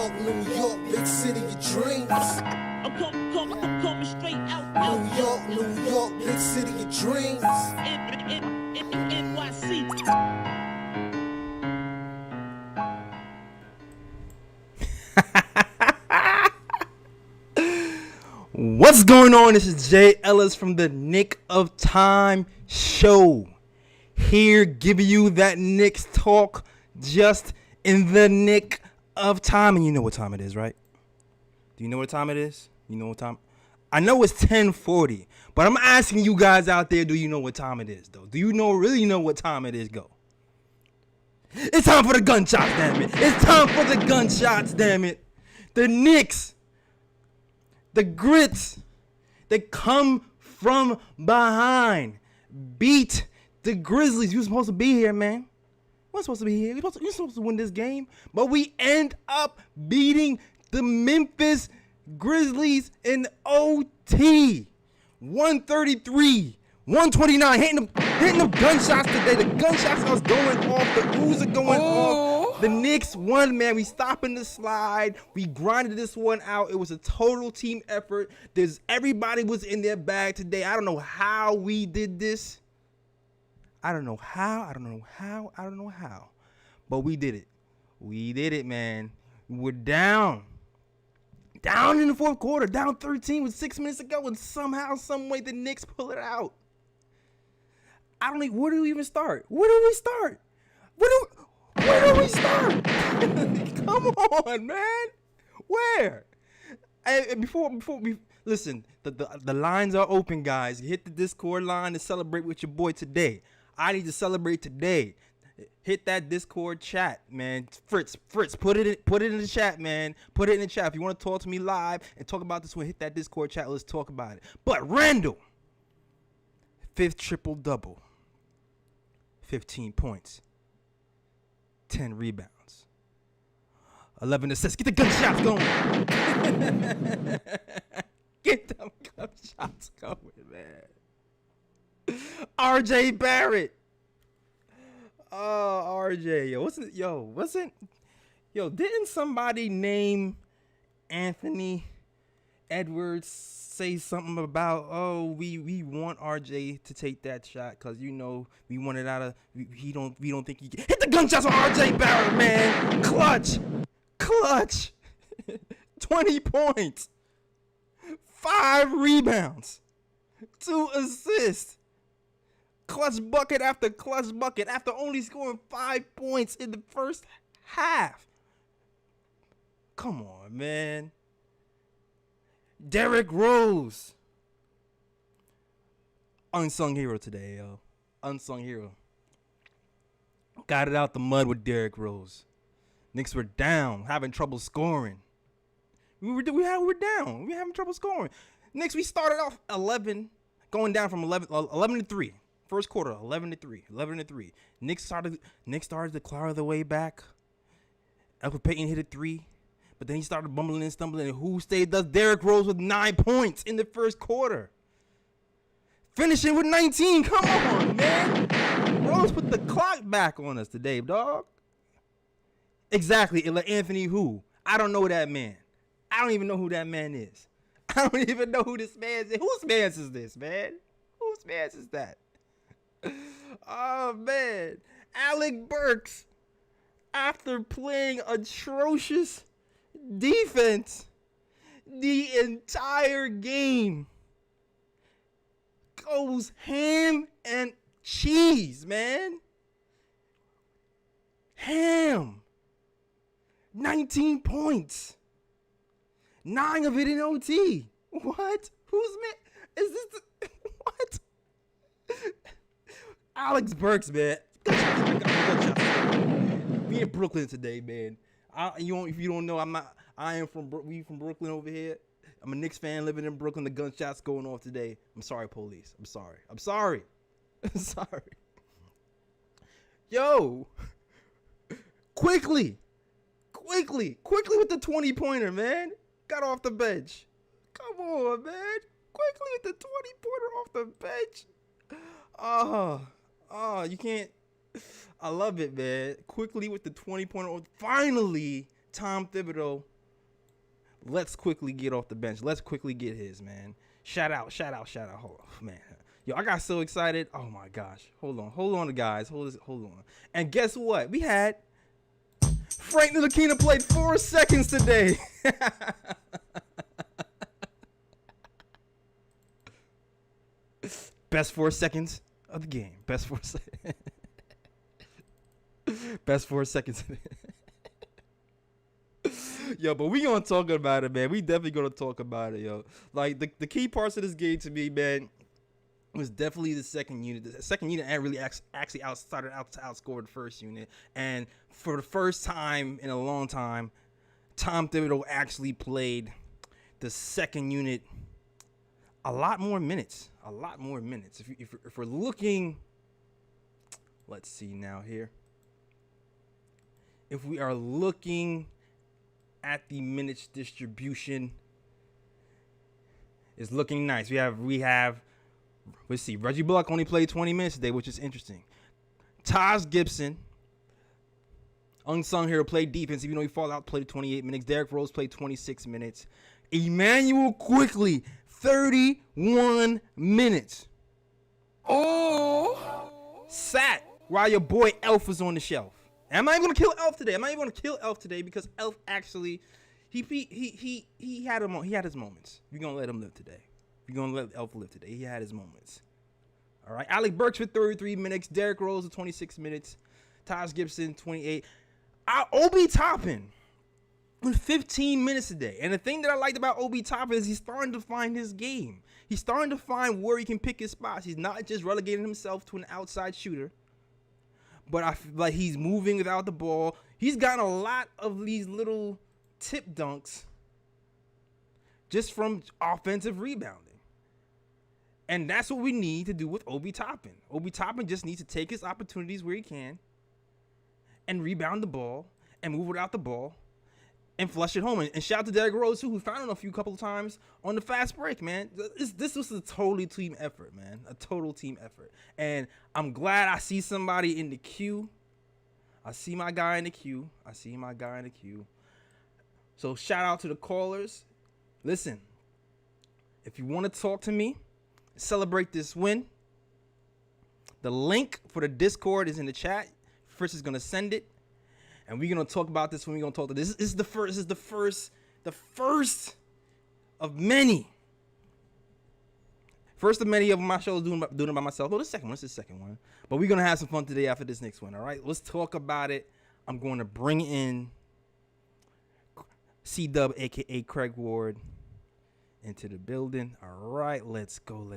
New York, big city of dreams. I'm coming straight out. New York, big city of dreams. NYC. What's going on? This is Jay Ellis from the Nick of Time show. Here giving you that Knicks talk just in the nick of time. And you know what time it is, right? Do you know what time it is? You know what time? I know it's 10:40, but I'm asking you guys out there, do you know what time it is, though? Do you really know what time it is, go? It's time for the gunshots, damn it. It's time for the gunshots, damn it. The Knicks, the Grits, they come from behind, beat the Grizzlies. You were supposed to be here, man. We're supposed to be here. You're supposed to win this game. But we end up beating the Memphis Grizzlies in OT. 133, 129. Hitting them gunshots today. The gunshots are going off. The rules are going off. The Knicks won, man. We stopping the slide. We grinded this one out. It was a total team effort. Everybody was in their bag today. I don't know how we did this. I don't know how, but we did it. We did it, man. We're down in the fourth quarter, down 13 with 6 minutes to go, and somehow, some way, the Knicks pull it out. Where do we even start? Where do we start? Come on, man. Where? And before we listen, the lines are open, guys. Hit the Discord line to celebrate with your boy today. I need to celebrate today. Hit that Discord chat, man. Fritz, put it in the chat, man. Put it in the chat. If you want to talk to me live and talk about this one, hit that Discord chat. Let's talk about it. But Randall, 5th triple-double, 15 points, 10 rebounds, 11 assists. Get the gunshots going. Get them gunshots going, man. RJ Barrett. Oh, RJ. Didn't somebody name Anthony Edwards say something about, we want RJ to take that shot because, we want it out of, we don't think he can. Hit the gunshots on RJ Barrett, man. Clutch. 20 points. 5 rebounds. 2 assists. Clutch bucket after clutch bucket after only scoring 5 points in the first half. Come on, man. Derrick Rose. Unsung hero today, yo. Unsung hero. Got it out the mud with Derrick Rose. Knicks were down, having trouble scoring. We were down. We were having trouble scoring. Knicks, we started off 11, going down from 11 to 3. First quarter, 11 to 3. Knicks started to claw their way back. Elfrid Payton hit a 3, but then he started bumbling and stumbling. And who stayed? Does Derrick Rose with 9 points in the first quarter, finishing with 19. Come on, man. Rose put the clock back on us today, dog. Exactly. Anthony who? I don't know that man. I don't even know who that man is. I don't even know who this man is. Whose man is this, man? Whose man is that? Oh, man. Alec Burks, after playing atrocious defense the entire game, goes ham and cheese, man. Ham. 19 points. 9 of it in OT. What? Whose man? Is this what? Alex Burks, man. We in Brooklyn today, man. If you don't know, we from Brooklyn over here. I'm a Knicks fan living in Brooklyn. The gunshots going off today. I'm sorry, police. I'm sorry. Yo, quickly with the 20-pointer, man. Got off the bench. Come on, man. Quickly with the 20-pointer off the bench. Oh, you can't. I love it, man. Quickly with the 20-pointer. Finally, Tom Thibodeau let's quickly get off the bench. Let's quickly get his, man. Shout out. Hold on, man. Yo, I got so excited. Oh my gosh. Hold on, guys. Hold on. And guess what? We had Frank Ntilikina played 4 seconds today. Best 4 seconds of the game. Best 4 seconds. Best 4 seconds. Yo, but we gonna talk about it, man. We definitely gonna talk about it, yo. Like the key parts of this game to me, man, was definitely the second unit. The second unit really actually started out to outscore the first unit, and for the first time in a long time, Tom Thibodeau actually played the second unit a lot more minutes. If we're looking, let's see now here. If we are looking at the minutes distribution, it's looking nice. We have let's see, Reggie Bullock only played 20 minutes today, which is interesting. Taj Gibson, unsung hero, played defense, even though he fall out, played 28 minutes. Derrick Rose played 26 minutes. Emmanuel Quickly, 31 minutes. Oh, sat while your boy Elf was on the shelf. I'm not even gonna kill Elf today. Because Elf actually, he had his moments. We're gonna let him live today. We're gonna let Elf live today. He had his moments. All right, Alec Burks with 33 minutes. Derrick Rose with 26 minutes. Taj Gibson 28. Obi Toppin with 15 minutes a day. And the thing that I liked about Obi Toppin is he's starting to find his game. He's starting to find where he can pick his spots. He's not just relegating himself to an outside shooter, but I feel like he's moving without the ball. He's gotten a lot of these little tip dunks just from offensive rebounding. And that's what we need to do with Obi Toppin. Obi Toppin just needs to take his opportunities where he can and rebound the ball and move without the ball and flush it home. And shout out to Derrick Rose, too, who found him a couple of times on the fast break, man. This was a total team effort, man. A total team effort. And I'm glad I see somebody in the queue. I see my guy in the queue. So shout out to the callers. Listen, if you want to talk to me, celebrate this win, the link for the Discord is in the chat. Fritz is going to send it. And we're going to talk about this when we're going to talk to this. This is the first of many. First of many of my shows doing it by myself. Oh, this is the second one. But we're going to have some fun today after this next one, all right? Let's talk about it. I'm going to bring in C-Dub, a.k.a. Craig Ward, into the building. All right, let's go.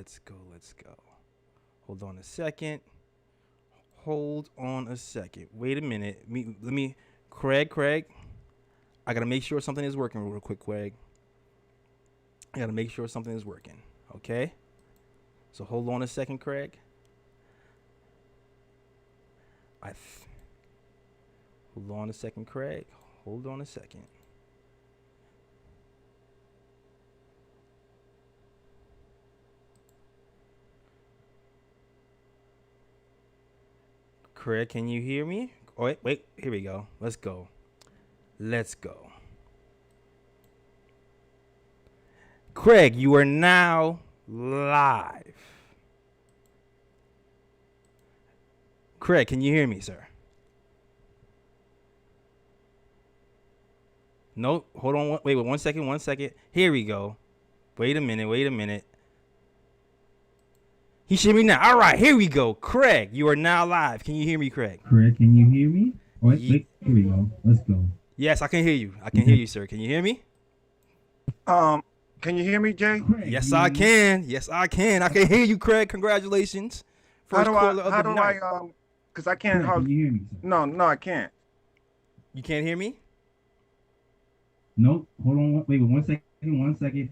Hold on a second. Wait a minute. Let me, Craig. I got to make sure something is working real quick, Craig. I got to make sure something is working, okay? So hold on a second, Craig. Hold on a second, Craig. Hold on a second. Craig, can you hear me? Oh, wait, here we go. Let's go. Craig, you are now live. Craig, can you hear me, sir? No, hold on. Wait, 1 second. Here we go. Wait a minute. He should be now. All right, here we go. Craig, you are now live. Can you hear me, Craig? Craig, can you hear me? Wait, here we go. Let's go. Yes, I can hear you. I can hear you, sir. Can you hear me? Can you hear me, Jay? Craig, Yes, I can. I can hear you, Craig. Congratulations. How do I, because I can't, Craig, can you hear me, sir? no, I can't. You can't hear me? Nope. Hold on. Wait, 1 second.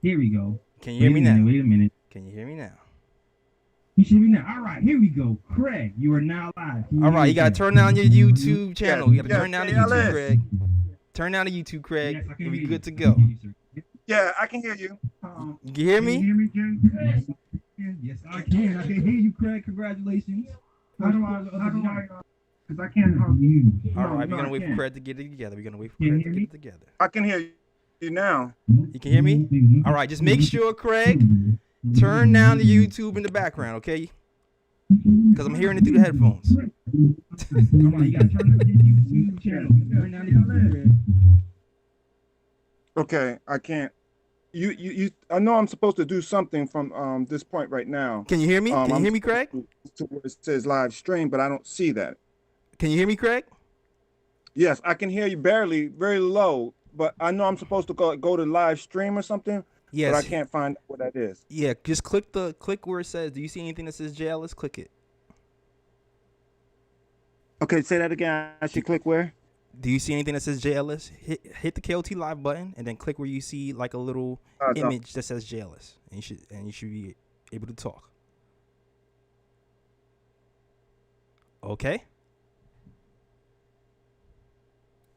Here we go. Can you hear me now? Wait a minute. Can you hear me now? He should be now. All right, here we go. Craig, you are now live. All right, you got to turn down your YouTube channel. You got to Yes, turn down the yes, YouTube, yes. Craig. Turn down the YouTube, Craig. Yes, I can and we hear good to you. go. I can hear you, sir. Yeah, I can hear you. You can hear Can you me? hear me, Jay? Yes, I can. I can hear you, Craig. Congratulations. How do I, because I can't hear you. All right, No, we're going to I wait for can't. Craig to get it together. Can you hear me? I can hear you. You now. You can hear me? All right, just make sure, Craig, turn down the YouTube in the background, okay? Because I'm hearing it through the headphones. All right, you gotta turn on the YouTube channel. Turn down the YouTube. Okay, I can't. You. I know I'm supposed to do something from this point right now. Can you hear me? Can you I'm hear me, Craig? to where it says live stream, but I don't see that. Can you hear me, Craig? Yes, I can hear you barely, very low. But I know I'm supposed to go to live stream or something. Yes. But I can't find what that is. Yeah, just click where it says. Do you see anything that says JLS? Click it. Okay, say that again. I should click where? Do you see anything that says JLS? Hit the KOT live button and then click where you see like a little image that says JLS, and you should be able to talk. Okay.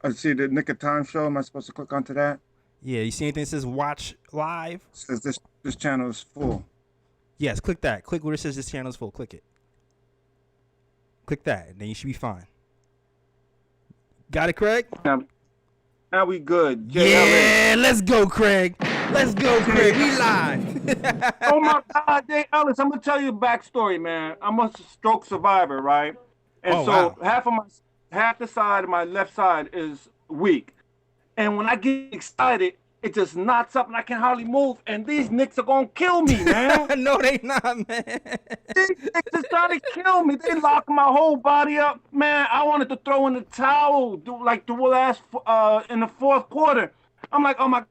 I see the Knick of Time show. Am I supposed to click onto that? Yeah, you see anything that says watch live? It says this channel is full. Yes, click that. Click where it says this channel is full. Click it. Click that, and then you should be fine. Got it, Craig? Now we good. Yeah, let's go, Craig. Let's go, Craig. We live. Oh my God, Jay Ellis, I'm gonna tell you a backstory, man. I'm a stroke survivor, right? And wow. half the side of my left side is weak. And when I get excited, it just knocks up and I can hardly move. And these Knicks are gonna kill me, man. No, they not, man. These Knicks are trying to kill me. They lock my whole body up, man. I wanted to throw in the towel, in the fourth quarter. I'm like, oh my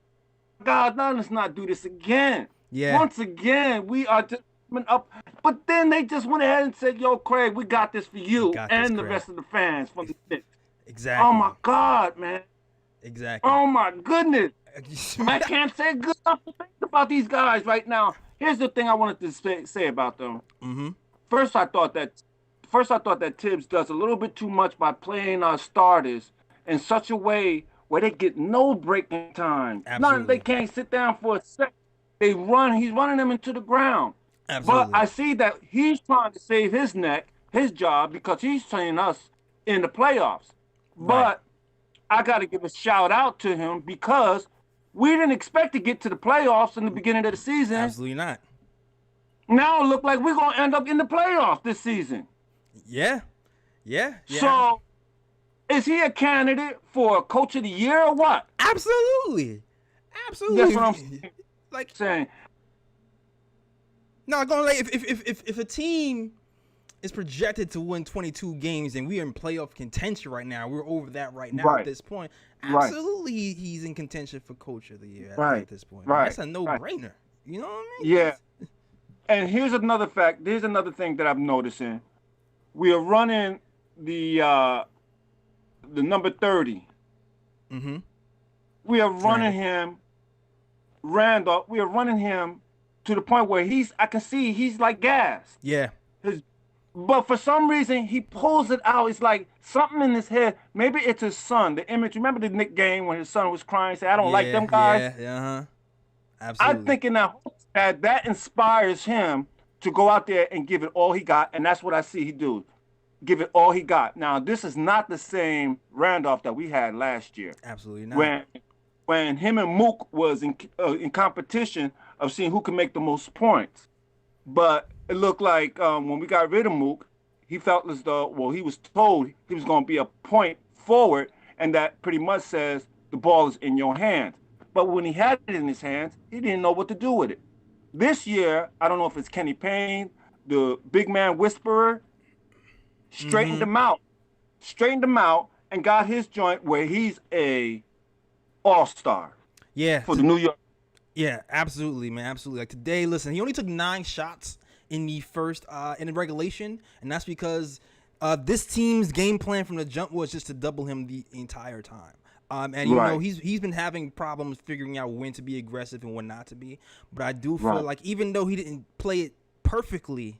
God, now let's not do this again. Yeah. Once again, we are just up. But then they just went ahead and said, yo, Craig, we got this for you and the rest of the fans from the Knicks. Exactly. Oh my God, man. Exactly. Oh my goodness. I can't say good enough things about these guys right now. Here's the thing I wanted to say about them. Mm-hmm. First, I thought that Tibbs does a little bit too much by playing our starters in such a way where they get no breaking time. Absolutely. They can't sit down for a sec. He's running them into the ground. Absolutely. But I see that he's trying to save his neck, his job, because he's playing us in the playoffs. Right. But I got to give a shout out to him because we didn't expect to get to the playoffs in the beginning of the season. Absolutely not. Now it look like we're going to end up in the playoffs this season. Yeah. So is he a candidate for Coach of the Year or what? Absolutely. That's what I'm saying. No, going like if a team is projected to win 22 games and we are in playoff contention right now, we're over that right now at this point. Absolutely, he's in contention for Coach of the Year at this point. Right. That's a no-brainer. You know what I mean? Yeah. And here's another fact. Here's another thing that I'm noticing. We are running the number 30. Mm-hmm. We are running him, Randolph. We are running him to the point where I can see he's like gas. Yeah. But for some reason, he pulls it out. It's like something in his head. Maybe it's his son. The image. Remember the Knick game when his son was crying, say, I don't like them guys? Yeah, Absolutely. I'm thinking that inspires him to go out there and give it all he got. And that's what I see he do. Give it all he got. Now, this is not the same Randolph that we had last year. Absolutely not. When him and Mook was in competition of seeing who can make the most points. But it looked like when we got rid of Mook, he felt as though, he was told he was going to be a point forward, and that pretty much says the ball is in your hands. But when he had it in his hands, he didn't know what to do with it. This year, I don't know if it's Kenny Payne, the big man whisperer, straightened him out, and got his joint where he's a all-star. Yeah. For the New York. Yeah, absolutely, man. Absolutely. Like today, listen, he only took 9 shots in the first in the regulation, and that's because this team's game plan from the jump was just to double him the entire time. And you know he's been having problems figuring out when to be aggressive and when not to be. But I do feel like even though he didn't play it perfectly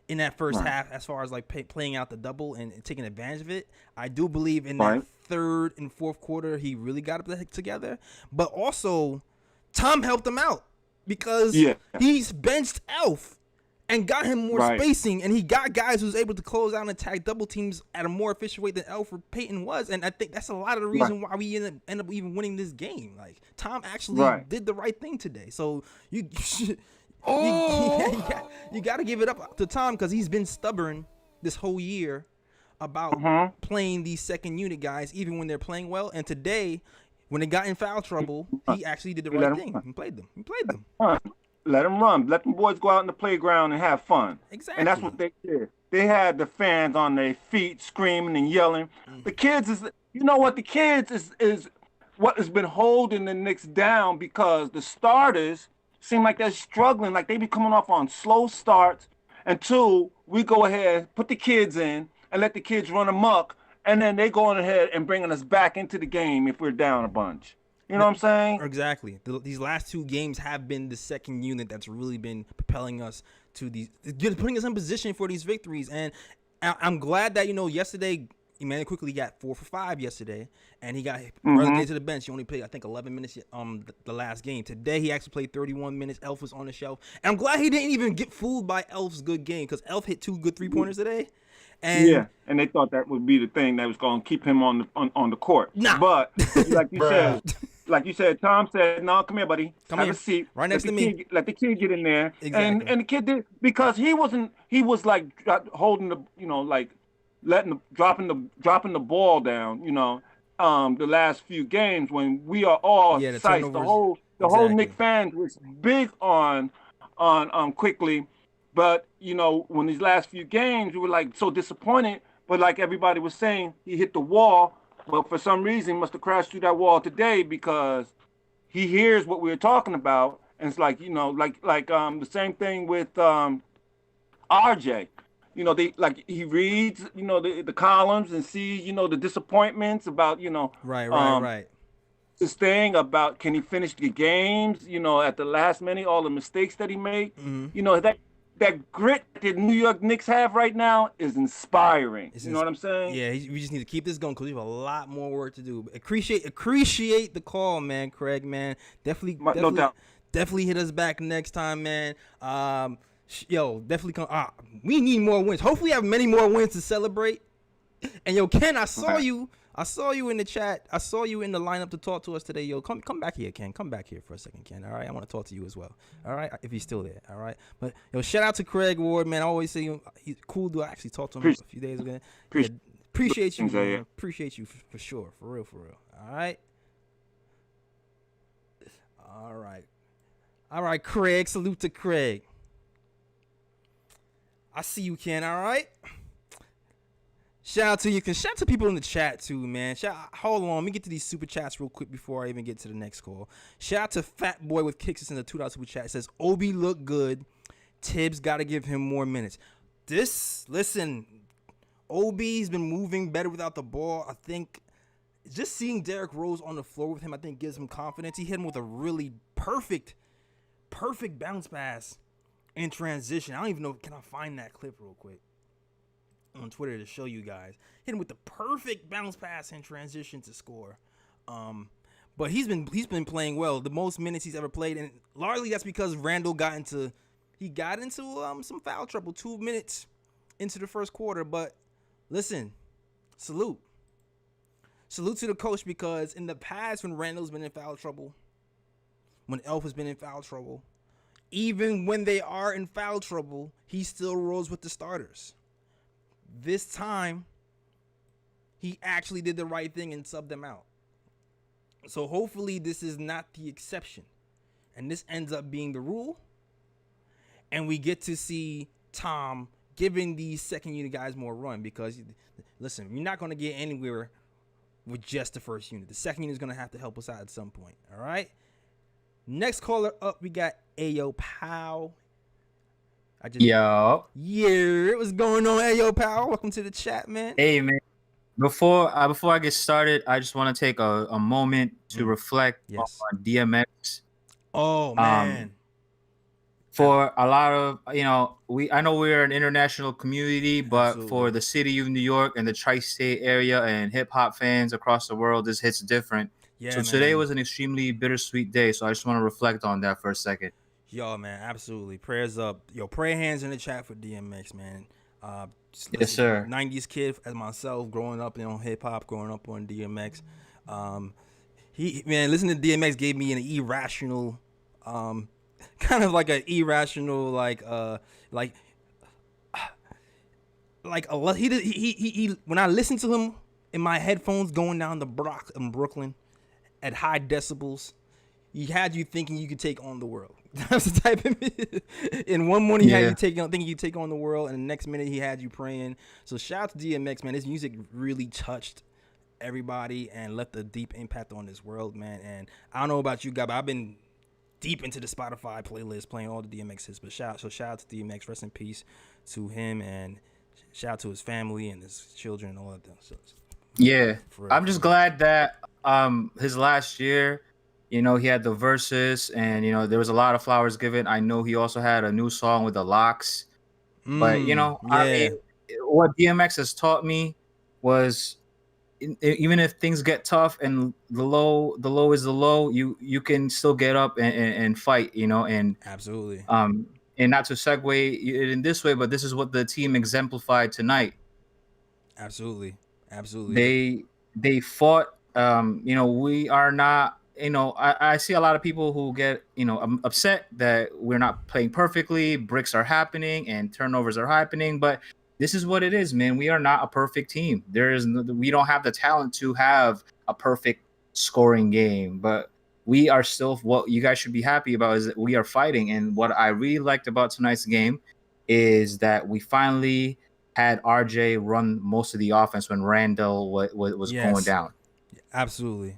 in that first half, as far as like playing out the double and taking advantage of it, I do believe in that third and fourth quarter he really got it together. But also, Tom helped him out because he's benched Elf. and got him more spacing, and he got guys who's able to close out and attack double teams at a more efficient way than Elfrid Payton was, and I think that's a lot of the reason why we end up even winning this game. Like Tom actually did the right thing today, so you got to give it up to Tom because he's been stubborn this whole year about playing these second unit guys, even when they're playing well. And today, when they got in foul trouble, he actually did the right thing. He played them. Let them run. Let them boys go out in the playground and have fun. Exactly. And that's what they did. They had the fans on their feet screaming and yelling. The kids you know what? The kids is what has been holding the Knicks down, because the starters seem like they're struggling. Like they be coming off on slow starts until we go ahead, put the kids in, and let the kids run amok. And then they going ahead and bringing us back into the game if we're down a bunch. You know what I'm saying? Exactly. These last two games have been the second unit that's really been propelling us to putting us in position for these victories. And I'm glad that, yesterday, Emmanuel quickly got 4 for 5 yesterday, and he got relegated to the bench. He only played, I think, 11 minutes the last game. Today, he actually played 31 minutes. Elf was on the shelf. And I'm glad he didn't even get fooled by Elf's good game, because Elf hit 2 good three-pointers today. And and they thought that would be the thing that was going to keep him on the court. Nah. But like you said, Tom said, "No, come here, buddy. Have a seat right next to me. Let the kid get in there." Exactly. And the kid did, because he was like holding the, dropping the ball down. The last few games when we are all psyched. The whole Knick fans was big on quickly. But, when these last few games, we were like so disappointed. But like everybody was saying, he hit the wall. But for some reason, he must have crashed through that wall today, because he hears what we were talking about. And it's like, the same thing with RJ. He reads, the columns and sees, the disappointments about, Right. This thing about can he finish the games, at the last minute, all the mistakes that he made. That grit that New York Knicks have right now is inspiring. You know what I'm saying? Yeah, we just need to keep this going, because we have a lot more work to do. Appreciate the call, man, Craig, man. No doubt. Definitely hit us back next time, man. Definitely come. We need more wins. Hopefully, we have many more wins to celebrate. And Ken, I saw you. I saw you in the chat. I saw you in the lineup to talk to us today. Come back here, Ken. Come back here for a second, Ken. All right, I want to talk to you as well. All right, if he's still there. All right, but shout out to Craig Ward, man. I always say he's cool dude. I actually talked to him a few days ago. Appreciate you, man. Appreciate you for sure, for real. All right, Craig. Salute to Craig. I see you, Ken. All right. Shout out to you. Shout out to people in the chat too, man. Hold on, let me get to these super chats real quick before I even get to the next call. Shout out to Fat Boy with Kicks in the $2 super chat. It says Obi looked good. Tibbs got to give him more minutes. Obi's been moving better without the ball. I think just seeing Derrick Rose on the floor with him, I think gives him confidence. He hit him with a really perfect bounce pass in transition. I don't even know. Can I find that clip real quick on Twitter to show you guys? Hit him with the perfect bounce pass in transition to score. But he's been playing well. The most minutes he's ever played, and largely that's because Randall got into some foul trouble 2 minutes into the first quarter. But listen, salute to the coach, because in the past when Randall's been in foul trouble, when Elf has been in foul trouble, even when they are in foul trouble, he still rolls with the starters. This time, he actually did the right thing and subbed them out. So hopefully this is not the exception, and this ends up being the rule, and we get to see Tom giving these second unit guys more run, because listen, you're not going to get anywhere with just the first unit. The second unit is going to have to help us out at some point. All right. Next caller up, we got Ayo Pow. Yo. Yeah, what's going on, Ayo Pow? Welcome to the chat, man. Hey, man. Before I get started, I just want to take a moment to reflect on DMX. Oh, man. For a lot of, I know we're an international community, but absolutely, for the city of New York and the tri-state area and hip-hop fans across the world, this hits different. Yeah, so today was an extremely bittersweet day, so I just want to reflect on that for a second. Yo, man, absolutely. Prayers up. Yo, prayer hands in the chat for DMX, man. Yes, sir. 90s kid as myself, growing up on hip hop, growing up on DMX. Listening to DMX gave me an irrational, kind of like an irrational, he when I listened to him in my headphones going down the block in Brooklyn at high decibels, he had you thinking you could take on the world. That's the type of in one morning he had you thinking you take on the world, and the next minute he had you praying. So shout out to DMX, man. His music really touched everybody and left a deep impact on this world, man. And I don't know about you guys, but I've been deep into the Spotify playlist playing all the DMX hits. But shout out to DMX, rest in peace to him, and shout out to his family and his children and all of that. So, I'm just glad that his last year, you know, he had the verses, and you know there was a lot of flowers given. I know he also had a new song with the Locks, but you know, I mean, what DMX has taught me was, even if things get tough and the low is the low, you can still get up and fight, you know. And absolutely, and not to segue it in this way, but this is what the team exemplified tonight. Absolutely. They fought. You know, we are not. You know, I see a lot of people who get, you know, upset that we're not playing perfectly. Bricks are happening and turnovers are happening, but this is what it is, man. We are not a perfect team. We don't have the talent to have a perfect scoring game, but we are still, what you guys should be happy about is that we are fighting. And what I really liked about tonight's game is that we finally had RJ run most of the offense when Randall was going down. Absolutely.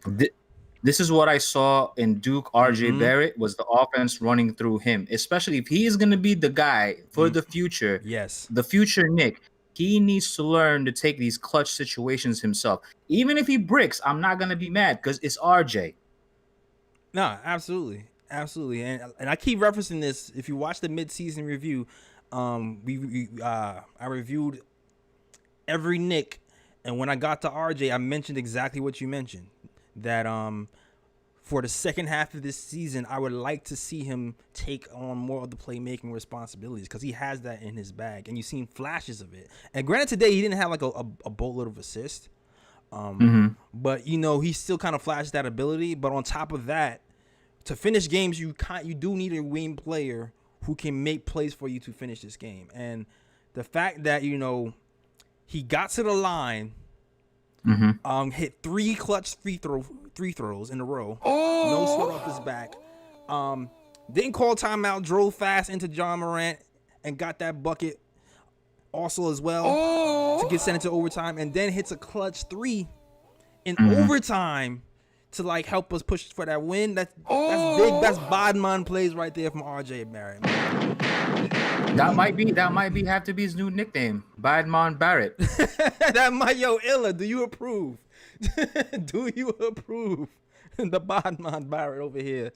This is what I saw in Duke. RJ Barrett was the offense running through him, especially if he is going to be the guy for the future. Yes. The future Knick. He needs to learn to take these clutch situations himself. Even if he bricks, I'm not going to be mad because it's RJ. No, absolutely. And I keep referencing this. If you watch the mid-season review, I reviewed every Knick, and when I got to RJ, I mentioned exactly what you mentioned. That for the second half of this season, I would like to see him take on more of the playmaking responsibilities because he has that in his bag, and you've seen flashes of it. And granted, today he didn't have like a boatload of assists, but you know he still kind of flashed that ability. But on top of that, to finish games, you do need a wing player who can make plays for you to finish this game. And the fact that, you know, he got to the line. Hit 3 clutch free throws in a row. No sweat off his back. Didn't call timeout. Drove fast into John Morant and got that bucket also as well to get sent into overtime. And then hits a clutch 3 in overtime to like help us push for that win. That's big. That's Bodman plays right there from RJ Barrett. Man. That might have to be his new nickname, Badman Barrett. That might, Illa, do you approve? Do you approve? The Badman Barrett over here,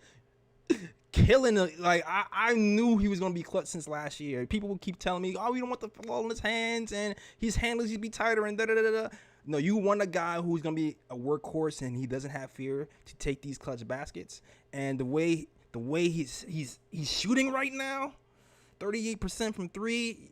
killing it. Like I knew he was gonna be clutch since last year. People would keep telling me, "Oh, we don't want the ball in his hands, and his handles should be tighter." And da da da da. No, you want a guy who's gonna be a workhorse, and he doesn't have fear to take these clutch baskets. And the way he's shooting right now. 38% from 3,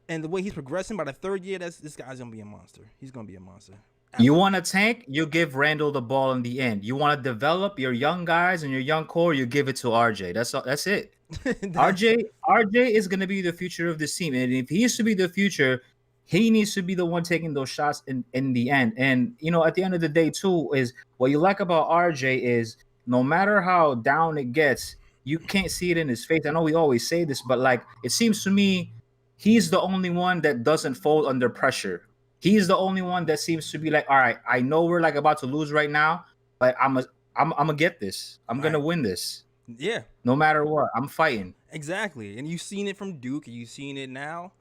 and the way he's progressing by the third year, this guy's gonna be a monster. He's gonna be a monster. Absolutely. You want to tank? You give Randall the ball in the end. You want to develop your young guys and your young core? You give it to RJ. That's all. That's it. RJ is gonna be the future of this team, and if he is to be the future, he needs to be the one taking those shots in the end. And you know, at the end of the day, too, is what you like about RJ is no matter how down it gets. You can't see it in his face. I know we always say this, but like it seems to me, he's the only one that doesn't fold under pressure. He's the only one that seems to be like, all right, I know we're like about to lose right now, but I'm gonna get this. I'm gonna win this. Yeah. No matter what, I'm fighting. Exactly. And you've seen it from Duke, and you've seen it now.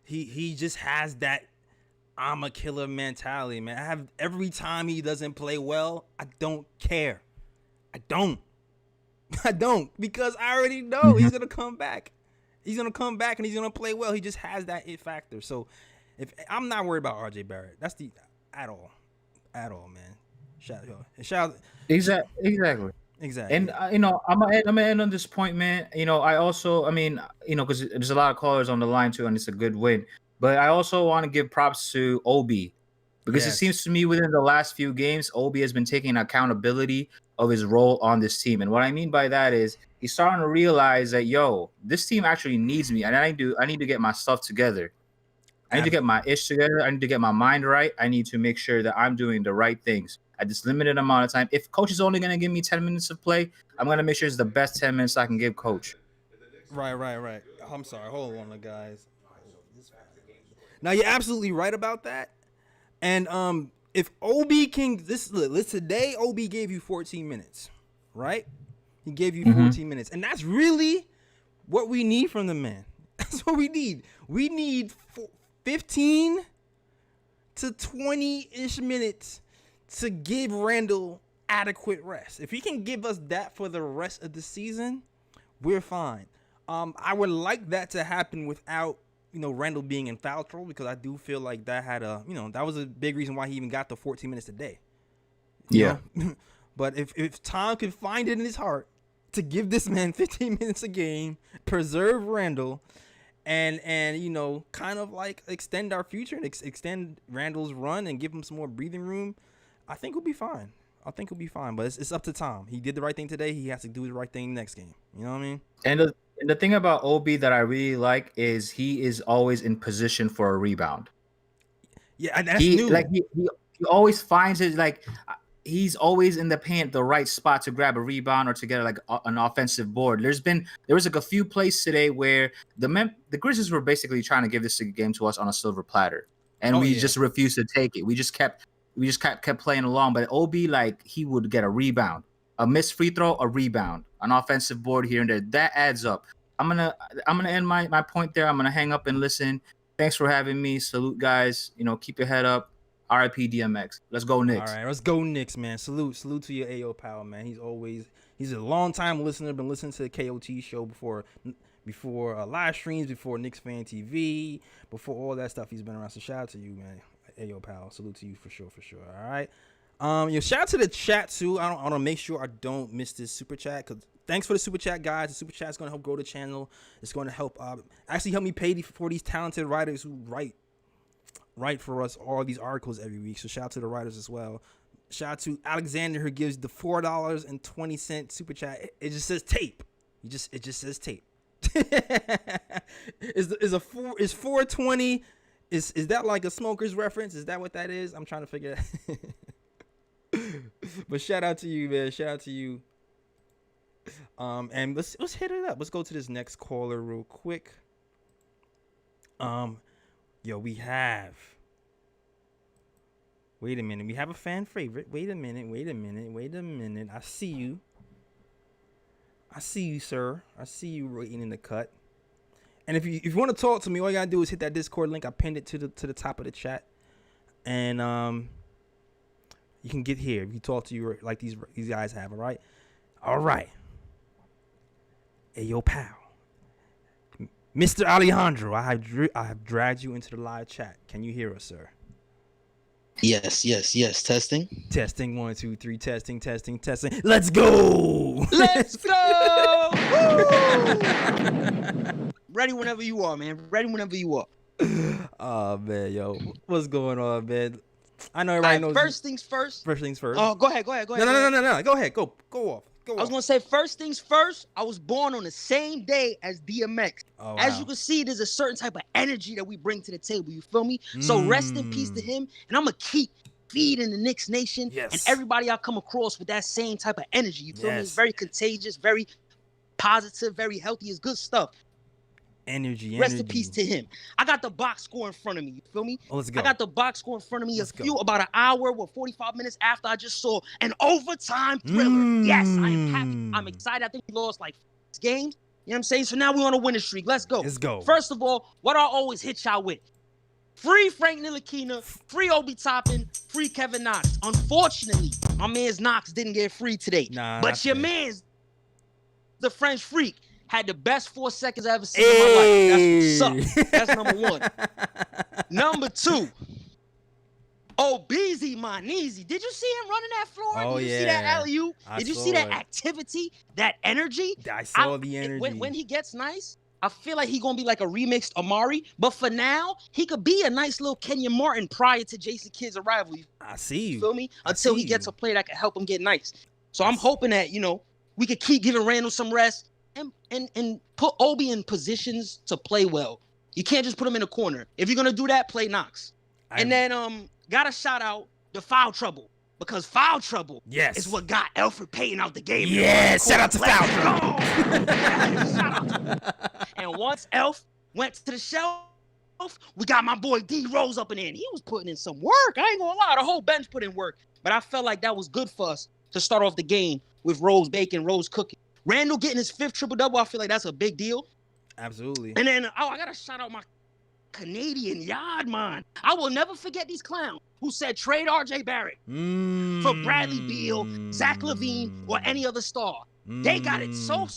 He just has that I'm a killer mentality, man. Every time he doesn't play well, I don't care. I don't, because I already know he's gonna come back. He's gonna come back and he's gonna play well. He just has that it factor. So, if I'm not worried about RJ Barrett, that's at all, man. Shout. Exactly. Exactly. And I'm gonna end on this point, man. I also, because there's a lot of callers on the line too, and it's a good win. But I also want to give props to Obi, because it Yes. seems to me within the last few games, Obi has been taking accountability of his role on this team. And what I mean by that is he's starting to realize that, this team actually needs me, and I need to get my stuff together. I need to get my ish together. I need to get my mind right. I need to make sure that I'm doing the right things at this limited amount of time. If coach is only going to give me 10 minutes of play, I'm going to make sure it's the best 10 minutes I can give coach. Right. I'm sorry. Hold on, guys. Now you're absolutely right about that. And if Obi can today, Obi gave you 14 minutes, right? He gave you 14 minutes, and that's really what we need from the man. That's what we need. We need 15 to 20-ish minutes to give Randall adequate rest. If he can give us that for the rest of the season, we're fine. I would like that to happen without, Randall being in foul trouble, because I do feel like that had that was a big reason why he even got the 14 minutes today. Yeah. But if Tom could find it in his heart to give this man 15 minutes a game, preserve Randall, and kind of like extend our future and extend Randall's run and give him some more breathing room, I think we'll be fine. But it's up to Tom. He did the right thing today. He has to do the right thing next game. You know what I mean? And the thing about Obi that I really like is he is always in position for a rebound. Yeah, and that's new. He always finds it, he's always in the paint, the right spot to grab a rebound or to get an offensive board. There was a few plays today where the Grizzlies were basically trying to give this game to us on a silver platter, and we just refused to take it. We just kept playing along. But Obi, he would get a rebound, a missed free throw, a rebound, an offensive board here and there. That adds up. I'm gonna end my point there. I'm gonna hang up and listen. Thanks for having me. Salute, guys. Keep your head up. RIP DMX. Let's go Knicks. All right, let's go Knicks, man. Salute to your AO pal, man. He's a long time listener. Been listening to the KOT show before live streams, before Knicks Fan TV, before all that stuff. He's been around. So shout out to you, man. AO pal. Salute to you for sure. All right. Shout out to the chat too. I want to make sure I don't miss this super chat, because thanks for the super chat, guys. The super chat is going to help grow the channel. It's going to help actually help me pay for these talented writers who write for us all these articles every week. So shout out to the writers as well. Shout out to Alexander, who gives the $4.20 super chat. It just says tape. It just says tape. Is 420? Is that like a Smokers reference? Is that what that is? I'm trying to figure it out. But shout out to you, man. Shout out to you. And let's hit it up. Let's go to this next caller real quick. We have. Wait a minute. We have a fan favorite. Wait a minute. I see you, sir. I see you waiting in the cut. And if you want to talk to me, all you gotta do is hit that Discord link. I pinned it to the top of the chat, and you can get here. You can talk to you like these guys have. All right. Hey, yo, pal. Mr. Alejandro, I have dragged you into the live chat. Can you hear us, sir? Yes. Testing. 1, 2, 3. Testing. Let's go. Let's go. Woo! Ready whenever you are, man. Oh man, yo, what's going on, man? I know everybody knows. First things first. Oh, go ahead. No. Go ahead. Go off. I was gonna say first things first. I was born on the same day as DMX. Oh, wow. As you can see, there's a certain type of energy that we bring to the table. You feel me? So rest in peace to him, and I'm gonna keep feeding the Knicks Nation and everybody I come across with that same type of energy. You feel me? It's very contagious, very positive, very healthy. It's good stuff. Energy. Rest in peace to him. I got the box score in front of me. You feel me? Oh, let's go. I got the box score in front of me about an hour or 45 minutes after I just saw an overtime thriller. Yes, I am happy. I'm excited. I think we lost 6 games. You know what I'm saying? So now we're on a winning streak. Let's go. First of all, what I always hit y'all with. Free Frank Ntilikina, free Obi Toppin, free Kevin Knox. Unfortunately, my man's Knox didn't get free today. But your man's, the French Freak, had the best 4 seconds I ever seen in my life. That's what's up. That's number one. Number two, Oh, Beezy Moneezy. Did you see him running that floor? Oh, Did you see that yeah. alley-oop? I Did you saw see that it. activity, that energy? I saw the energy. When he gets nice, I feel like he's going to be like a remixed Amari. But for now, he could be a nice little Kenyon Martin prior to Jason Kidd's arrival. I see you. You feel me? I Until see he gets you. a player that can help him get nice. So I'm hoping that, we could keep giving Randall some rest and put Obi in positions to play well. You can't just put him in a corner. If you're going to do that, play Knox. And then gotta shout out the foul trouble. Because foul trouble is what got Alfred Payton out the game. Yeah, shout out to foul trouble. Shout out to him. And once Elf went to the shelf, we got my boy D Rose up in there. And he was putting in some work. I ain't gonna lie, the whole bench put in work. But I felt like that was good for us to start off the game with Rose baking, Rose cooking. Randall getting his 5th triple-double, I feel like that's a big deal. Absolutely. And then, I gotta shout out my Canadian yard man. I will never forget these clowns who said trade RJ Barrett for Bradley Beal, Zach LaVine, or any other star. They got it so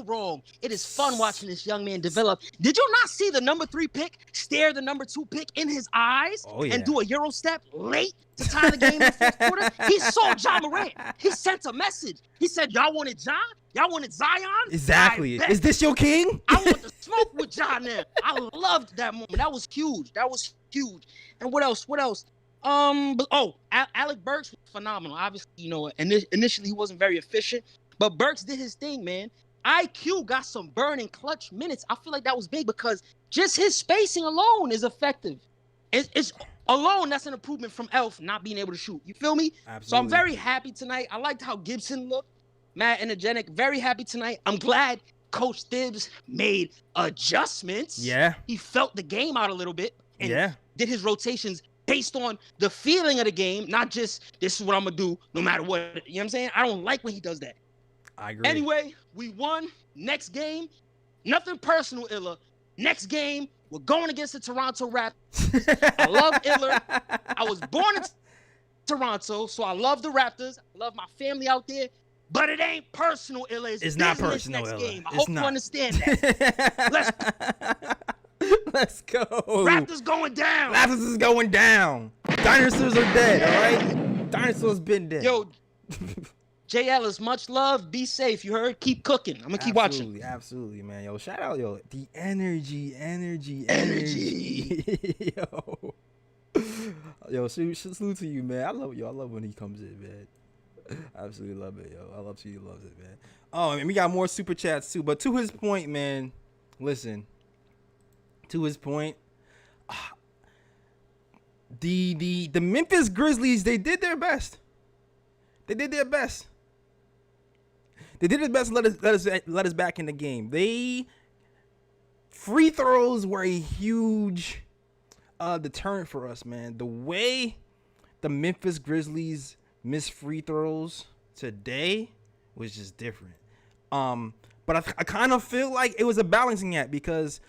wrong. It is fun watching this young man develop. Did you not see the number 3 pick stare the number 2 pick in his eyes and do a Euro step late to tie the game in the 4th quarter? He saw John Morant. He sent a message. He said, y'all wanted John? Y'all wanted Zion? Exactly. Is this your king? I want to smoke with John there. I loved that moment. That was huge. And what else? Alec Burks was phenomenal. Obviously, initially he wasn't very efficient, but Burks did his thing, man. IQ got some burning clutch minutes. I feel like that was big because just his spacing alone is effective. It's alone, that's an improvement from Elf not being able to shoot. You feel me? Absolutely. So I'm very happy tonight. I liked how Gibson looked. Mad energetic. Very happy tonight. I'm glad Coach Thibs made adjustments. Yeah. He felt the game out a little bit and did his rotations based on the feeling of the game, not just this is what I'm going to do no matter what. You know what I'm saying? I don't like when he does that. I agree. Anyway, we won. Next game, nothing personal, Illa. Next game, we're going against the Toronto Raptors. I love Illa. I was born in Toronto, so I love the Raptors. I love my family out there. But it ain't personal, Illa. It's not business personal, next Illa. game. I hope you understand that. Let's go. Raptors going down. Raptors is going down. Dinosaurs are dead, all right? Dinosaurs been dead. Yo, J. Ellis, much love. Be safe. You heard? Keep cooking. I'm going to keep watching. Absolutely, man. Yo, shout out, the energy. Yo, salute to you, man. I love when he comes in, man. Absolutely love it, yo. I love he loves it, man. Oh, and we got more super chats too. But to his point, man, listen. To his point, the Memphis Grizzlies, they did their best. They did their best. To let us back in the game. Free throws were a huge deterrent for us, man. The way the Memphis Grizzlies missed free throws today was just different. But I kind of feel like it was a balancing act because,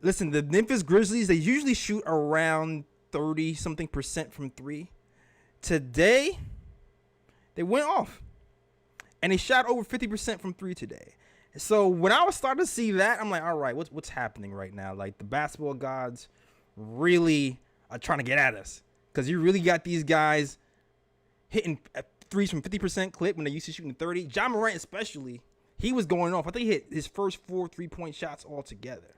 listen, the Memphis Grizzlies, they usually shoot around 30-something% from 3. Today, they went off. And they shot over 50% from 3 today. So when I was starting to see that, I'm like, all right, what's happening right now? Like, the basketball gods really are trying to get at us. Because you really got these guys hitting threes from 50% clip when they used to shooting 30. John Morant especially, he was going off. I think he hit his first 4 3-point shots altogether.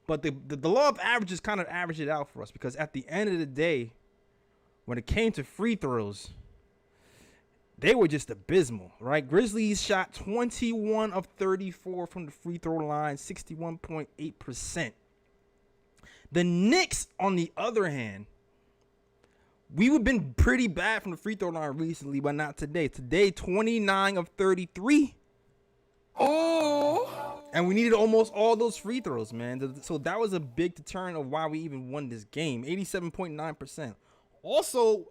But the law of averages kind of averaged it out for us because at the end of the day, when it came to free throws, they were just abysmal, right? Grizzlies shot 21 of 34 from the free throw line, 61.8%. The Knicks, on the other hand, we've been pretty bad from the free throw line recently, but not today. Today, 29 of 33. Oh. And we needed almost all those free throws, man. So that was a big deterrent of why we even won this game. 87.9%. Also,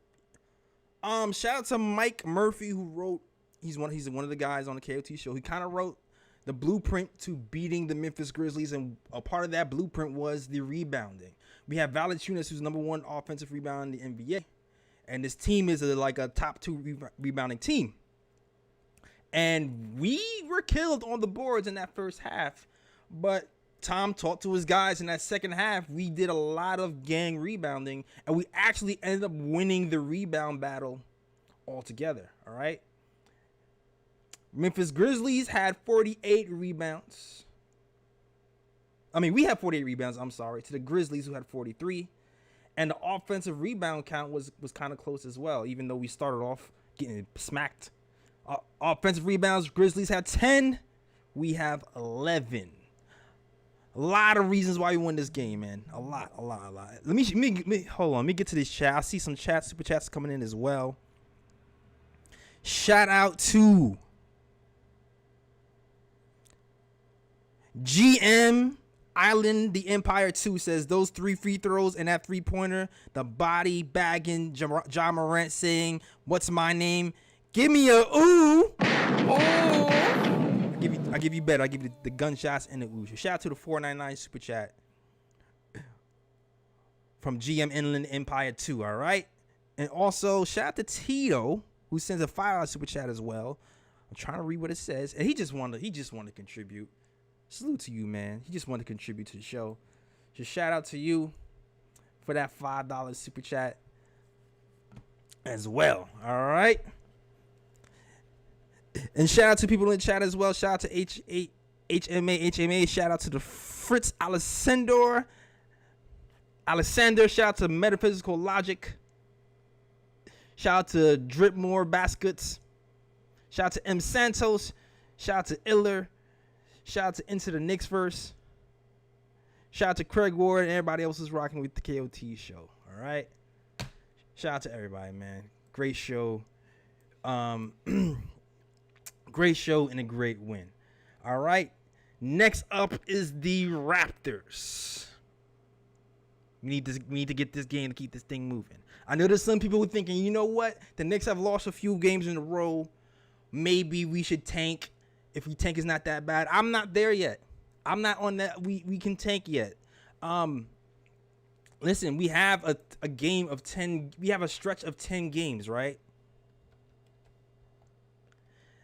shout out to Mike Murphy, who wrote, he's one of the guys on the KOT show. He kind of wrote the blueprint to beating the Memphis Grizzlies, and a part of that blueprint was the rebounding. We have Valanciunas, who's number 1 offensive rebounder in the NBA, and this team is like a top 2 rebounding team. And we were killed on the boards in that first half, but Tom talked to his guys in that second half. We did a lot of gang rebounding, and we actually ended up winning the rebound battle altogether. All right. Memphis Grizzlies had 48 rebounds. I mean, we had 48 rebounds, I'm sorry, to the Grizzlies, who had 43. And the offensive rebound count was kind of close as well, even though we started off getting smacked. Offensive rebounds, Grizzlies had 10. We have 11. A lot of reasons why we won this game, man. A lot. Let me hold on. Let me get to this chat. I see some super chats coming in as well. Shout out to GM Island, the Empire 2 says those 3 free throws and that 3-pointer, the body bagging Ja Morant saying, "What's my name? Give me a ooh." I give you better. I give you the gunshots and the ooh. Shout out to the 499 super chat from GM Inland Empire 2. All right, and also shout out to Tito, who sends a $5 super chat as well. I'm trying to read what it says, and he just wanted to contribute. Salute to you, man. He just wanted to contribute to the show. Just shout out to you for that $5 super chat as well. All right. And shout out to people in the chat as well. Shout out to HMA. Shout out to the Fritz Alessander. Shout out to Metaphysical Logic. Shout out to Dripmore Baskets. Shout out to M Santos. Shout out to Iller. Shout out to Into the Knicks verse. Shout out to Craig Ward and everybody else who's rocking with the KOT show. All right. Shout out to everybody, man. Great show. Great show and a great win. All right. Next up is the Raptors. We need to get this game to keep this thing moving. I know there's some people who are thinking, you know what? The Knicks have lost a few games in a row. Maybe we should tank. If we tank, is not that bad. I'm not there yet. I'm not on that. We can tank yet. Listen, we have a game of 10. We have a stretch of 10 games, right?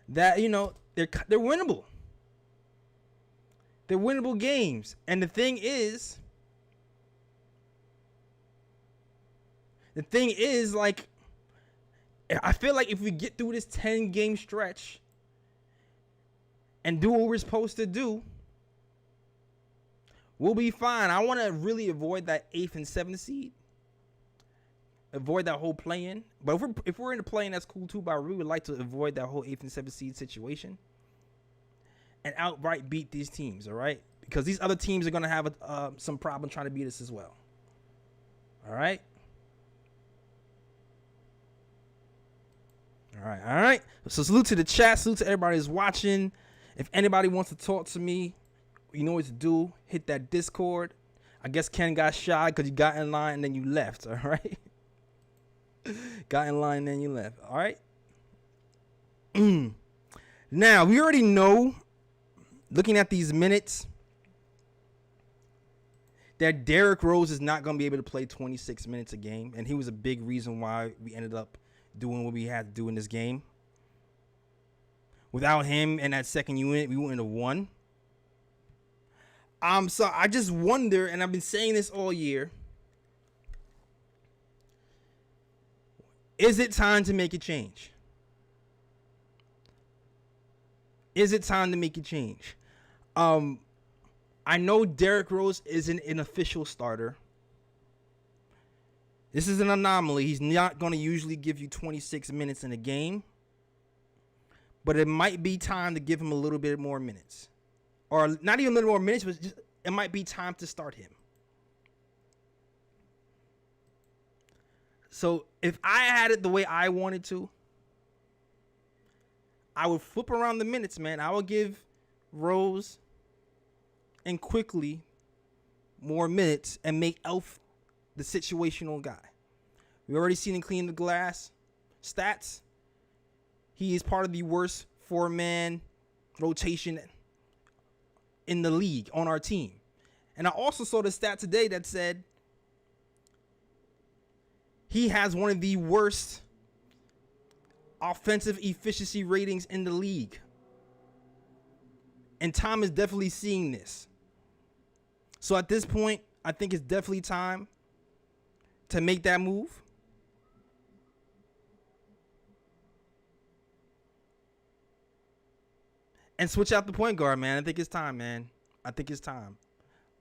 That, you know, they're winnable. They're winnable games. And the thing is, like, I feel like if we get through this 10-game stretch and do what we're supposed to do, we'll be fine. I want to really avoid that 8th and 7th seed. Avoid that whole play-in. But if we're in the play-in, that's cool too. But I really would like to avoid that whole 8th and 7th seed situation and outright beat these teams, all right? Because these other teams are going to have some problem trying to beat us as well. All right? All right. So salute to the chat. Salute to everybody who's watching. If anybody wants to talk to me, you know what to do. Hit that Discord. I guess Ken got shy because you got in line and then you left. All right. Got in line and then you left. All right. Now, we already know, looking at these minutes, that Derrick Rose is not going to be able to play 26 minutes a game. And he was a big reason why we ended up doing what we had to do in this game. Without him and that second unit, we wouldn't have won. So I just wonder, and I've been saying this all year, is it time to make a change? Is it time to make a change? I know Derrick Rose isn't an official starter. This is an anomaly. He's not going to usually give you 26 minutes in a game. But it might be time to give him a little bit more minutes. Or not even a little more minutes, but just, it might be time to start him. So if I had it the way I wanted to, I would flip around the minutes, man. I would give Rose and Quickly more minutes and make Elf the situational guy. We already seen him clean the glass. Stats. He is part of the worst 4-man rotation in the league on our team. And I also saw the stat today that said he has one of the worst offensive efficiency ratings in the league. And Tom is definitely seeing this. So at this point, I think it's definitely time to make that move. And switch out the point guard, man. I think it's time, man. I think it's time.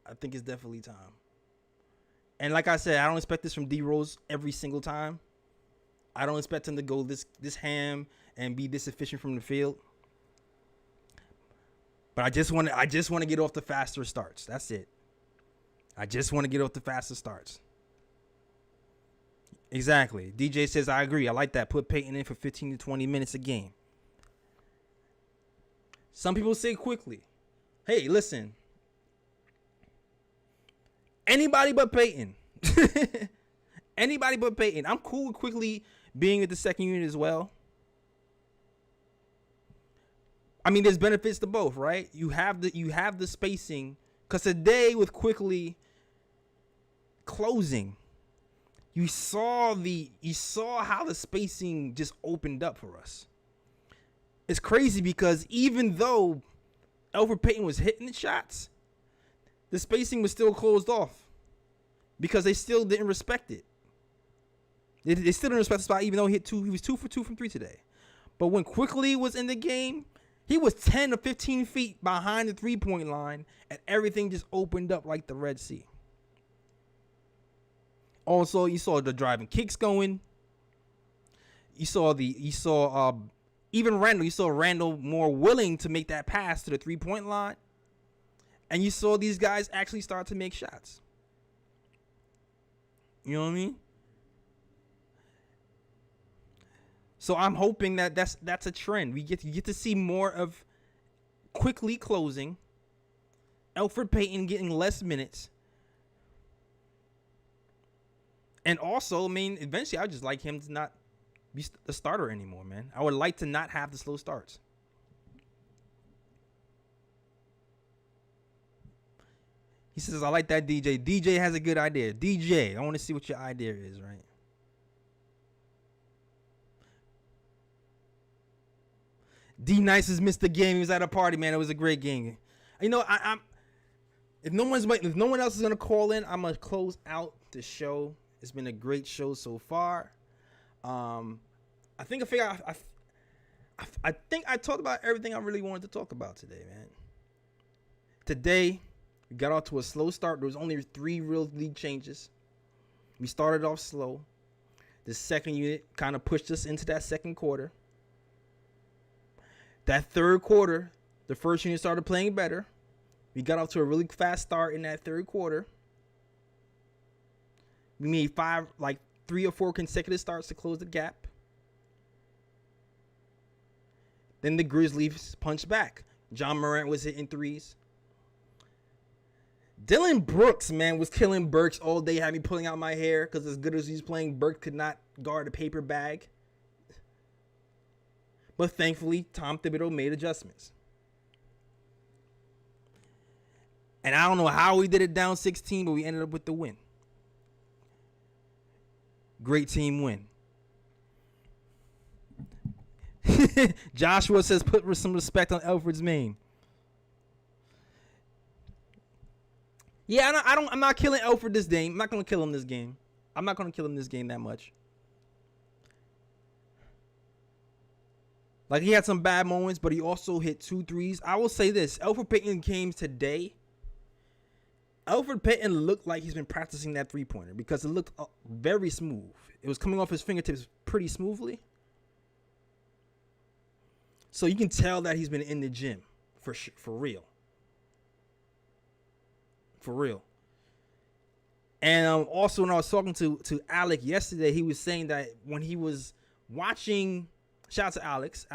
I think it's definitely time. And like I said, I don't expect this from D Rose every single time. I don't expect him to go this ham and be this efficient from the field. But I just want to get off the faster starts. That's it. I just want to get off the faster starts. Exactly. DJ says, I agree. I like that. Put Peyton in for 15 to 20 minutes a game. Some people say quickly. Hey, listen. Anybody but Peyton. Anybody but Peyton. I'm cool with quickly being with the second unit as well. I mean, there's benefits to both, right? You have the spacing, because today with quickly closing, you saw how the spacing just opened up for us. It's crazy because even though Elfrid Payton was hitting the shots, the spacing was still closed off because they still didn't respect it. They still didn't respect the spot, even though he was 2 for 2 from 3 today. But when quickly was in the game, he was 10 to 15 feet behind the 3-point line, and everything just opened up like the Red Sea. Also, you saw the driving kicks going. You saw even Randall. You saw Randall more willing to make that pass to the 3-point line, and you saw these guys actually start to make shots. You know what I mean? So I'm hoping that that's a trend. You get to see more of quickly closing, Elfrid Payton getting less minutes. And also, I mean, eventually I would just like him to not be the starter anymore, man. I would like to not have the slow starts. He says, I like that, DJ. DJ has a good idea. DJ, I want to see what your idea is, right? D Nice has missed the game. He was at a party, man. It was a great game. You know, if no one else is gonna call in, I'm gonna close out the show. It's been a great show so far. I think I talked about everything I really wanted to talk about today, man. Today, we got off to a slow start. There was only 3 real league changes. We started off slow. The second unit kind of pushed us into that second quarter. That third quarter, the first unit started playing better. We got off to a really fast start in that third quarter. We made 3 or 4 consecutive starts to close the gap. Then the Grizzlies punched back. John Morant was hitting threes. Dylan Brooks, man, was killing Burks all day, had me pulling out my hair because as good as he's playing, Burks could not guard a paper bag. But thankfully, Tom Thibodeau made adjustments. And I don't know how we did it down 16, but we ended up with the win. Great team win. Joshua says, put some respect on Elfrid's name. Yeah, I'm not killing Elfrid this game. I'm not going to kill him this game. I'm not going to kill him this game that much. Like, he had some bad moments, but he also hit 2 threes. I will say this. Elfrid Payton came today. Elfrid Payton looked like he's been practicing that 3-pointer because it looked very smooth. It was coming off his fingertips pretty smoothly. So you can tell that he's been in the gym for real. For real. And also when I was talking to Alec yesterday, he was saying that when he was watching... Shout out to Alex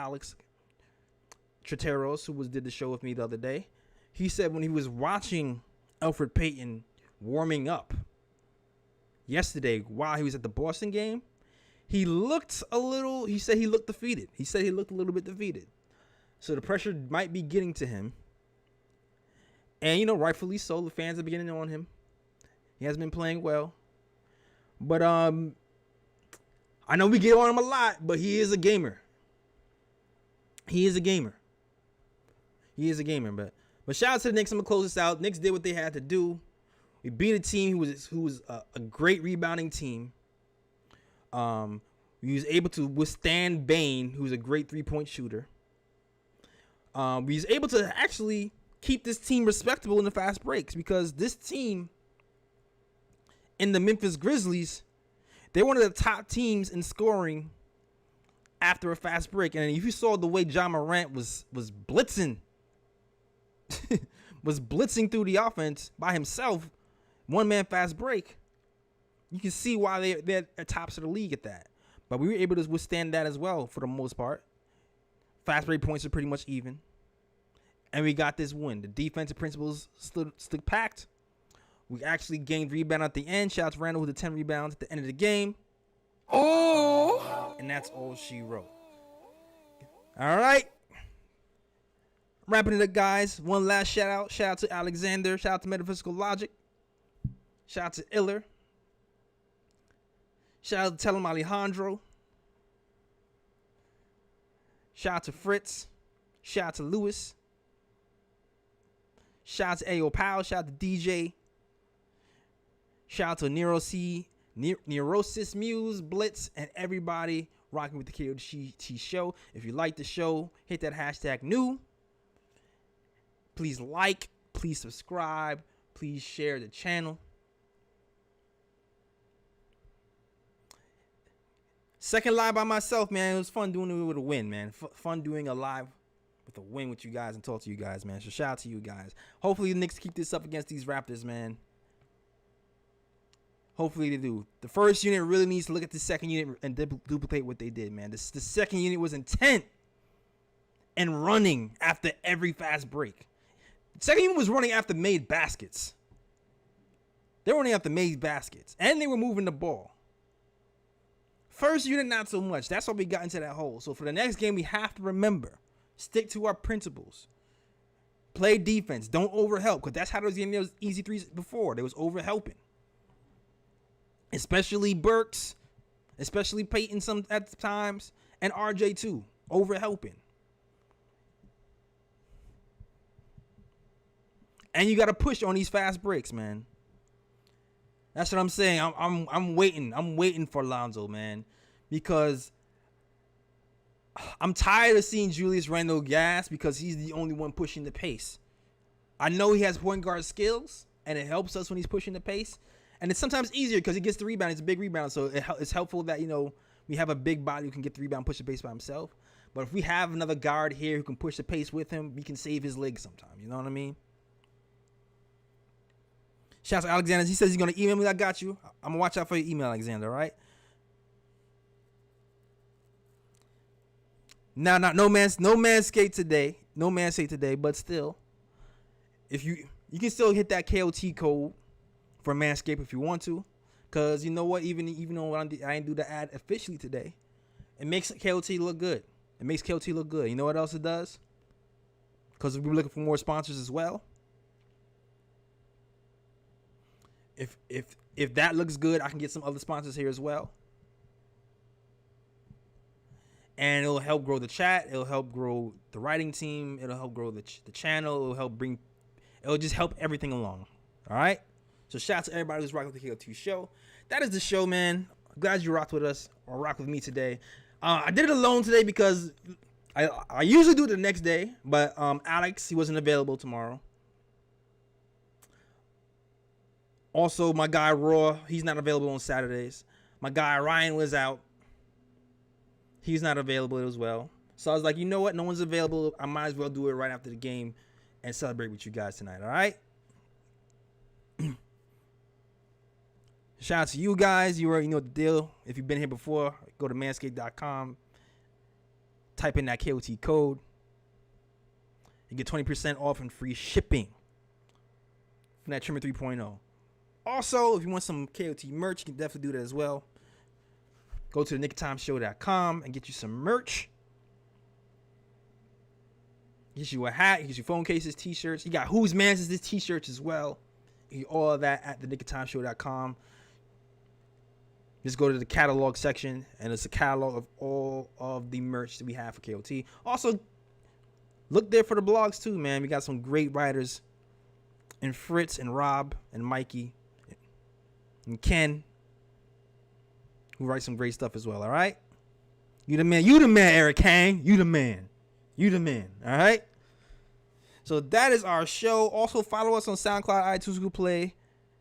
Trateros, who did the show with me the other day. He said when he was watching Elfrid Payton warming up yesterday while he was at the Boston game, he said he looked defeated. He said he looked a little bit defeated. So the pressure might be getting to him. And, you know, rightfully so. The fans are beginning on him. He hasn't been playing well. But I know we get on him a lot, but he is a gamer. He is a gamer, but shout out to the Knicks. I'm going to close this out. Knicks did what they had to do. We beat a team who was a great rebounding team. We was able to withstand Bane, who's a great 3-point shooter. We was able to actually keep this team respectable in the fast breaks, because this team in the Memphis Grizzlies, they're one of the top teams in scoring after a fast break. And if you saw the way Ja Morant was blitzing, was blitzing through the offense by himself, one man fast break, you can see why they're tops of the league at that. But we were able to withstand that as well for the most part. Fast break points are pretty much even. And we got this win. The defensive principles stood packed. We actually gained rebound at the end. Shout out to Randall with the 10 rebounds at the end of the game. Oh! And that's all she wrote. All right. Wrapping it up, guys. One last shout out. Shout out to Alexander. Shout out to Metaphysical Logic. Shout out to Iller. Shout out to Tell him Alejandro. Shout out to Fritz. Shout out to Lewis. Shout out to Ayo Powell. Shout out to DJ. Shout out to Neurosis Muse, Blitz, and everybody rocking with the KOT show. If you like the show, hit that hashtag new. Please like, please subscribe, please share the channel. Second live by myself, man. It was fun doing it with a win, man. Fun doing a live with a win with you guys and talk to you guys, man. So shout out to you guys. Hopefully the Knicks keep this up against these Raptors, man. Hopefully they do. The first unit really needs to look at the second unit and duplicate what they did, man. The second unit was intent and running after every fast break. The second unit was running after made baskets. They were running after made baskets. And they were moving the ball. First unit, not so much. That's why we got into that hole. So for the next game, we have to remember, stick to our principles. Play defense. Don't overhelp. Because that's how those getting those easy threes before. They was overhelping. Especially Burks. Especially Peyton some at times. And RJ too. Overhelping. And you got to push on these fast breaks, man. That's what I'm saying. I'm waiting. I'm waiting for Lonzo, man, because I'm tired of seeing Julius Randle gas because he's the only one pushing the pace. I know he has point guard skills, and it helps us when he's pushing the pace. And it's sometimes easier because he gets the rebound. It's a big rebound, so it's helpful that, you know, we have a big body who can get the rebound, push the pace by himself. But if we have another guard here who can push the pace with him, we can save his legs sometimes. You know what I mean? Shout out to Alexander. He says he's going to email me. I got you. I'm going to watch out for your email, Alexander, all right? Now, no man skate today. No man skate today, but still, if you can still hit that KOT code for Manscaped if you want to, because you know what? Even though I didn't do the ad officially today, it makes KOT look good. It makes KOT look good. You know what else it does? Because we're looking for more sponsors as well. If that looks good, I can get some other sponsors here as well. And it'll help grow the chat. It'll help grow the writing team. It'll help grow the channel. It'll just help everything along. All right? So shout out to everybody who's rocking with the KO2 show. That is the show, man. Glad you rocked with us or rocked with me today. I did it alone today because I usually do it the next day. But Alex, he wasn't available tomorrow. Also, my guy Raw, he's not available on Saturdays. My guy Ryan was out. He's not available as well. So I was like, you know what? No one's available. I might as well do it right after the game and celebrate with you guys tonight, all right? Shout out to you guys. You already know the deal. If you've been here before, go to manscaped.com. Type in that KOT code. You get 20% off and free shipping from that Trimmer 3.0. Also, if you want some KOT merch, you can definitely do that as well. Go to thenickoftimeshow.com and get you some merch. Get you a hat, get you phone cases, t-shirts. You got Whose Mans Is This t-shirts as well. You get all of that at thenickoftimeshow.com. Just go to the catalog section, and it's a catalog of all of the merch that we have for KOT. Also, look there for the blogs too, man. We got some great writers and Fritz and Rob and Mikey and Ken, who writes some great stuff as well. All right, you the man. You the man, Eric Kang. You the man. You the man. All right. So that is our show. Also follow us on SoundCloud, iTunes, Google Play,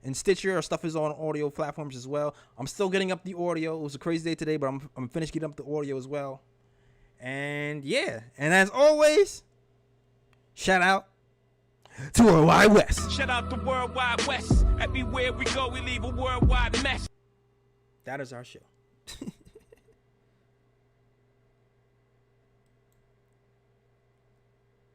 and Stitcher. Our stuff is on audio platforms as well. I'm still getting up the audio. It was a crazy day today, but I'm finished getting up the audio as well. And yeah, and as always, shout out to our Wide West. Shout out to World Wide West. Everywhere we go, we leave a worldwide mess. That is our show.